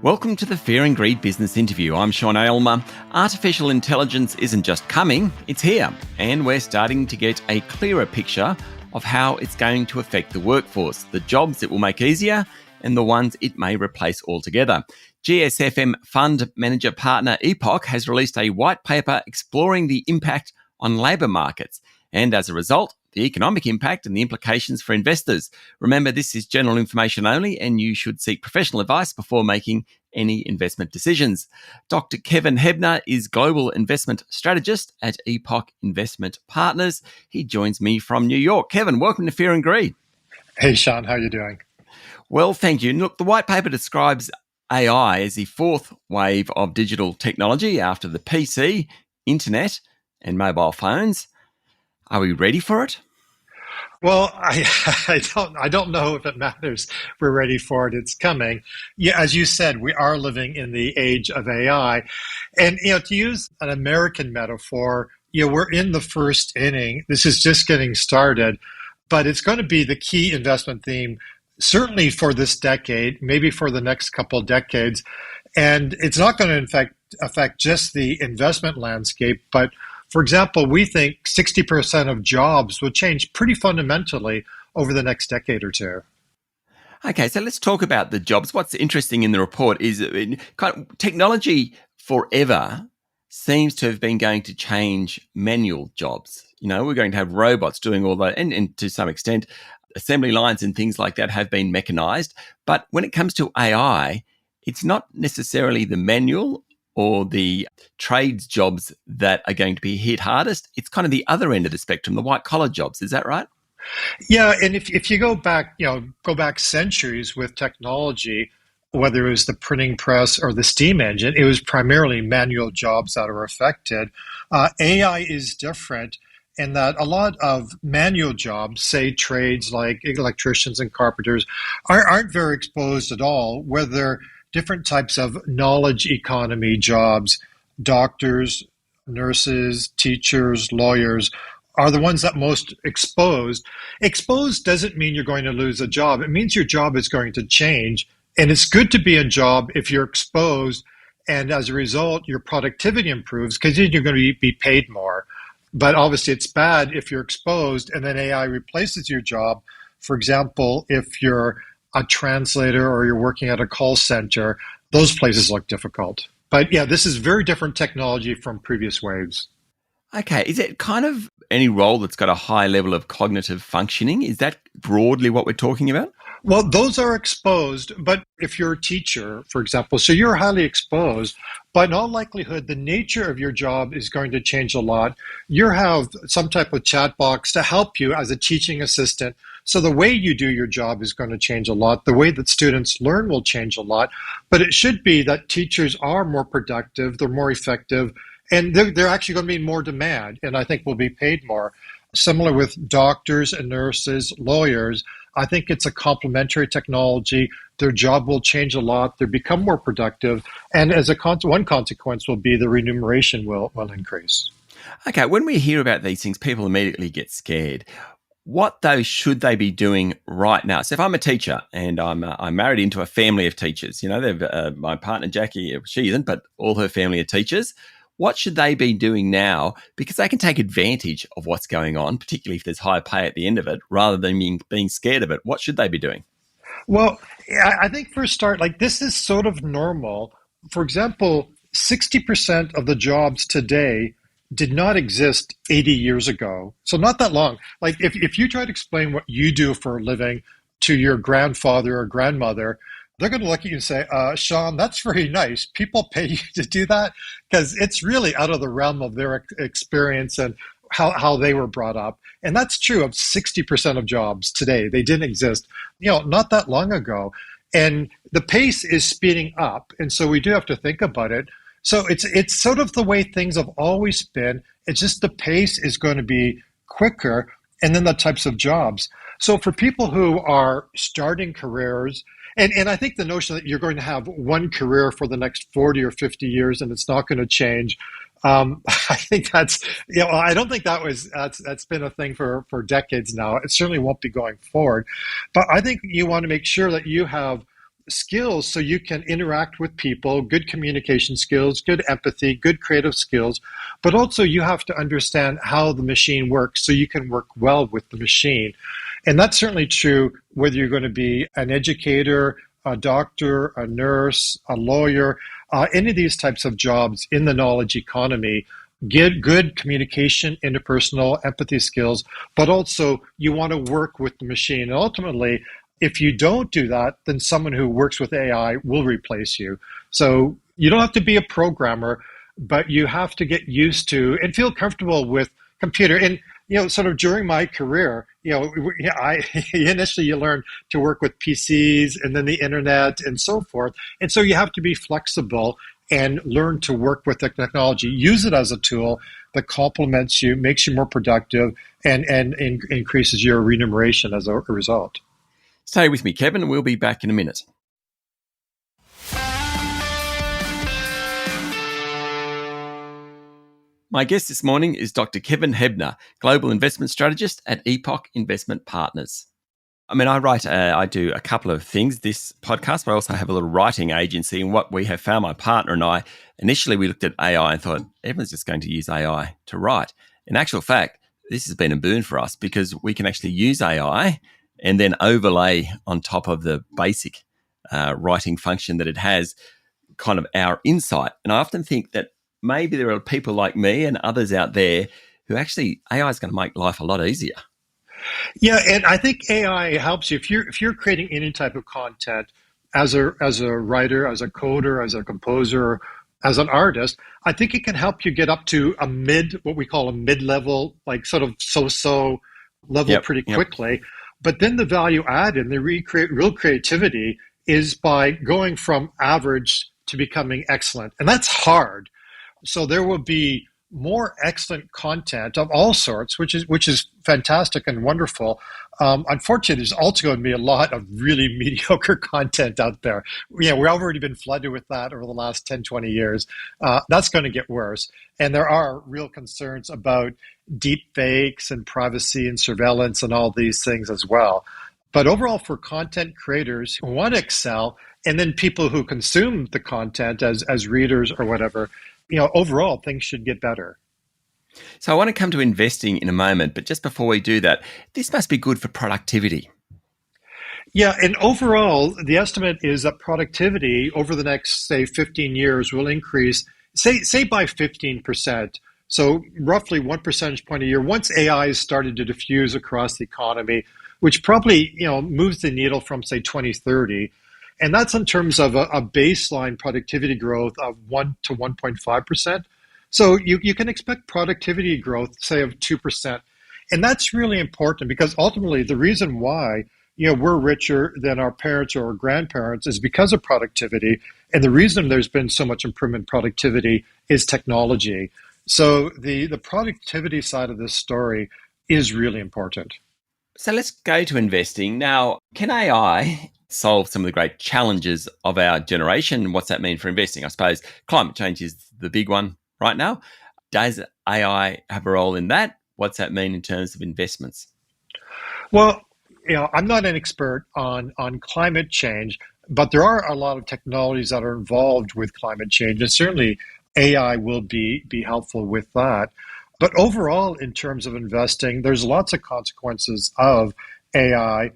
Welcome to the Fear and Greed Business Interview. I'm Sean Aylmer. Artificial intelligence isn't just coming, it's here. And we're starting to get a clearer picture of how it's going to affect the workforce, the jobs it will make easier and the ones it may replace altogether. GSFM fund manager partner Epoch has released a white paper exploring the impact on labour markets and, as a result, the economic impact and the implications for investors. Remember, this is general information only and you should seek professional advice before making any investment decisions. Dr. Kevin Hebner is Global Investment Strategist at Epoch Investment Partners. He joins me from New York. Kevin, welcome to Fear and Greed. Hey, Sean, how are you doing? Well, thank you. Look, the white paper describes AI as the fourth wave of digital technology after the PC, internet, and mobile phones. Are we ready for it? Well, I don't know if it matters. We're ready for it. It's coming. Yeah, as you said, we are living in the age of AI. And, to use an American metaphor, we're in the first inning. This is just getting started, but it's going to be the key investment theme, certainly for this decade, maybe for the next couple of decades. And it's not going to affect just the investment landscape, but for example, we think 60% of jobs will change pretty fundamentally over the next decade or two. Okay, so let's talk about the jobs. What's interesting in the report is technology forever seems to have been going to change manual jobs. We're going to have robots doing all that, and to some extent, assembly lines and things like that have been mechanized. But when it comes to AI, it's not necessarily the manual or the trades jobs that are going to be hit hardest. It's kind of the other end of the spectrum, the white-collar jobs. Is that right? Yeah, and if you go back centuries with technology, whether it was the printing press or the steam engine, it was primarily manual jobs that are affected. AI is different in that a lot of manual jobs, say trades like electricians and carpenters, aren't very exposed at all, whether different types of knowledge economy jobs, doctors, nurses, teachers, lawyers, are the ones that most exposed. Exposed doesn't mean you're going to lose a job. It means your job is going to change. And it's good to be in a job if you're exposed. And as a result, your productivity improves because then you're going to be paid more. But obviously, it's bad if you're exposed and then AI replaces your job. For example, if you're a translator or you're working at a call center, those places look difficult. But yeah, this is very different technology from previous waves. Okay, is it kind of any role that's got a high level of cognitive functioning? Is that broadly what we're talking about? Well, those are exposed, but if you're a teacher, for example, so you're highly exposed, but in all likelihood, the nature of your job is going to change a lot. You have some type of chat box to help you as a teaching assistant. So the way you do your job is going to change a lot. The way that students learn will change a lot, but it should be that teachers are more productive, they're more effective, and they're actually going to be in more demand, and I think will be paid more. Similar with doctors and nurses, lawyers, I think it's a complementary technology. Their job will change a lot. They become more productive. And as one consequence will be the remuneration will increase. Okay, when we hear about these things, people immediately get scared. What, though, should they be doing right now? So if I'm a teacher and I'm married into a family of teachers, my partner, Jackie, she isn't, but all her family are teachers. What should they be doing now? Because they can take advantage of what's going on, particularly if there's high pay at the end of it, rather than being scared of it. What should they be doing? Well, I think for a start, this is sort of normal. For example, 60% of the jobs today did not exist 80 years ago. So not that long. If you try to explain what you do for a living to your grandfather or grandmother, they're going to look at you and say, Sean, that's very nice. People pay you to do that? Because it's really out of the realm of their experience and how they were brought up. And that's true of 60% of jobs today. They didn't exist, not that long ago. And the pace is speeding up. And so we do have to think about it. So it's sort of the way things have always been. It's just the pace is going to be quicker, and then the types of jobs. So for people who are starting careers, and I think the notion that you're going to have one career for the next 40 or 50 years and it's not going to change, I think that's, I don't think that's been a thing for decades now. It certainly won't be going forward. But I think you want to make sure that you have skills so you can interact with people, good communication skills, good empathy, good creative skills, but also you have to understand how the machine works so you can work well with the machine. And that's certainly true whether you're going to be an educator, a doctor, a nurse, a lawyer, any of these types of jobs in the knowledge economy. Get good communication, interpersonal empathy skills, but also you want to work with the machine. And ultimately, if you don't do that, then someone who works with AI will replace you. So you don't have to be a programmer, but you have to get used to and feel comfortable with computer. And sort of during my career, I initially you learn to work with PCs and then the internet and so forth. And so you have to be flexible and learn to work with the technology. Use it as a tool that complements you, makes you more productive, and increases your remuneration as a result. Stay with me, Kevin. We'll be back in a minute. My guest this morning is Dr. Kevin Hebner, Global Investment Strategist at Epoch Investment Partners. I do a couple of things, this podcast, but I also have a little writing agency. And what we have found, my partner and I, initially we looked at AI and thought, everyone's just going to use AI to write. In actual fact, this has been a boon for us because we can actually use AI and then overlay on top of the basic writing function that it has kind of our insight. And I often think that maybe there are people like me and others out there who actually AI is going to make life a lot easier. Yeah, and I think AI helps you if you're creating any type of content as a writer, as a coder, as a composer, as an artist. I think it can help you get up to what we call a mid-level, like sort of so-so level pretty quickly. But then the value add and the real creativity is by going from average to becoming excellent, and that's hard. So there will be more excellent content of all sorts, which is fantastic and wonderful. Unfortunately, there's also going to be a lot of really mediocre content out there. We've already been flooded with that over the last 10, 20 years. That's going to get worse. And there are real concerns about deep fakes and privacy and surveillance and all these things as well. But overall, for content creators who want to excel, and then people who consume the content as readers or whatever, overall, things should get better. So I want to come to investing in a moment, but just before we do that, this must be good for productivity. Yeah, and overall, the estimate is that productivity over the next, say, 15 years will increase, say by 15%. So roughly 1 percentage point a year once AI has started to diffuse across the economy, which probably moves the needle from, say, 2030. And that's in terms of a baseline productivity growth of 1 to 1.5%. So you can expect productivity growth, say, of 2%. And that's really important because ultimately the reason why we're richer than our parents or our grandparents is because of productivity. And the reason there's been so much improvement in productivity is technology. So the productivity side of this story is really important. So let's go to investing. Now, can AI solve some of the great challenges of our generation? What's that mean for investing? I suppose climate change is the big one right now. Does AI have a role in that? What's that mean in terms of investments? Well, I'm not an expert on climate change, but there are a lot of technologies that are involved with climate change, and certainly AI will be helpful with that. But overall, in terms of investing, there's lots of consequences of AI.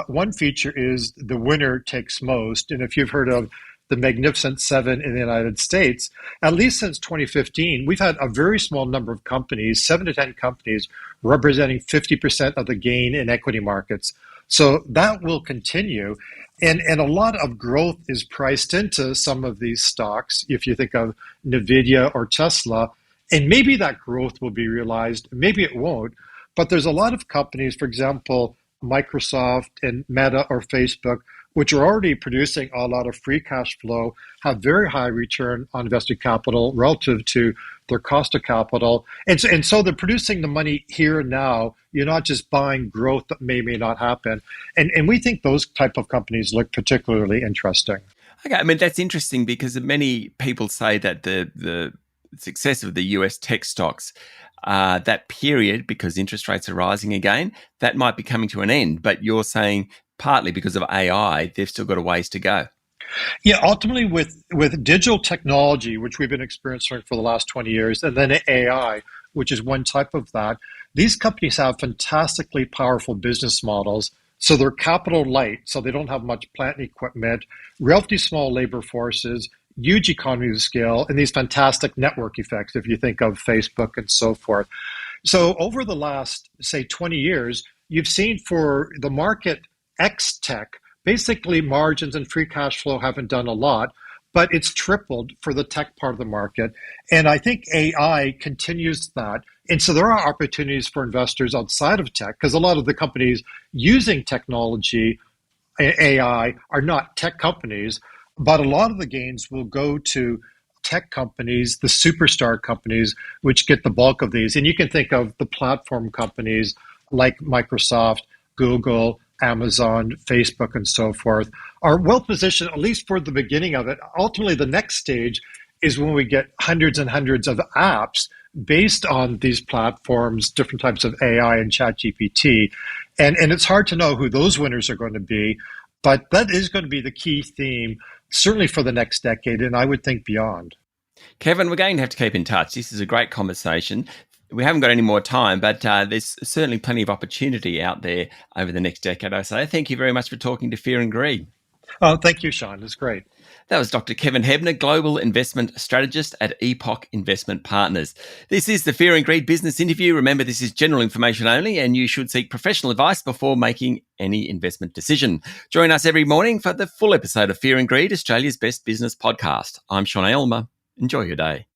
One feature is the winner takes most. And if you've heard of the Magnificent Seven in the United States, at least since 2015, we've had a very small number of companies, 7 to 10 companies, representing 50% of the gain in equity markets. So that will continue. And a lot of growth is priced into some of these stocks. If you think of NVIDIA or Tesla, and maybe that growth will be realized, maybe it won't. But there's a lot of companies, for example, Microsoft and Meta or Facebook, which are already producing a lot of free cash flow, have very high return on invested capital relative to their cost of capital. And so they're producing the money here and now. You're not just buying growth that may not happen. And we think those type of companies look particularly interesting. Okay, that's interesting because many people say that the success of the US tech stocks, that period, because interest rates are rising again, that might be coming to an end. But you're saying partly because of AI, they've still got a ways to go. Yeah, ultimately with digital technology, which we've been experiencing for the last 20 years, and then AI, which is one type of that, these companies have fantastically powerful business models. So they're capital light, so they don't have much plant and equipment, relatively small labor forces, huge economies of scale, and these fantastic network effects, if you think of Facebook and so forth. So over the last, say, 20 years, you've seen for the market X tech, basically margins and free cash flow haven't done a lot, but it's tripled for the tech part of the market. And I think AI continues that. And so there are opportunities for investors outside of tech because a lot of the companies using technology, AI, are not tech companies, but a lot of the gains will go to tech companies, the superstar companies, which get the bulk of these. And you can think of the platform companies like Microsoft, Google, Amazon, Facebook, and so forth, are well positioned, at least for the beginning of it. Ultimately, the next stage is when we get hundreds and hundreds of apps based on these platforms, different types of AI and ChatGPT. And it's hard to know who those winners are going to be, but that is going to be the key theme, certainly for the next decade, and I would think beyond. Kevin, we're going to have to keep in touch. This is a great conversation. We haven't got any more time, but there's certainly plenty of opportunity out there over the next decade or so. Thank you very much for talking to Fear and Greed. Oh, thank you, Sean. It's great. That was Dr. Kevin Hebner, Global Investment Strategist at Epoch Investment Partners. This is the Fear and Greed business interview. Remember, this is general information only, and you should seek professional advice before making any investment decision. Join us every morning for the full episode of Fear and Greed, Australia's best business podcast. I'm Sean Aylmer. Enjoy your day.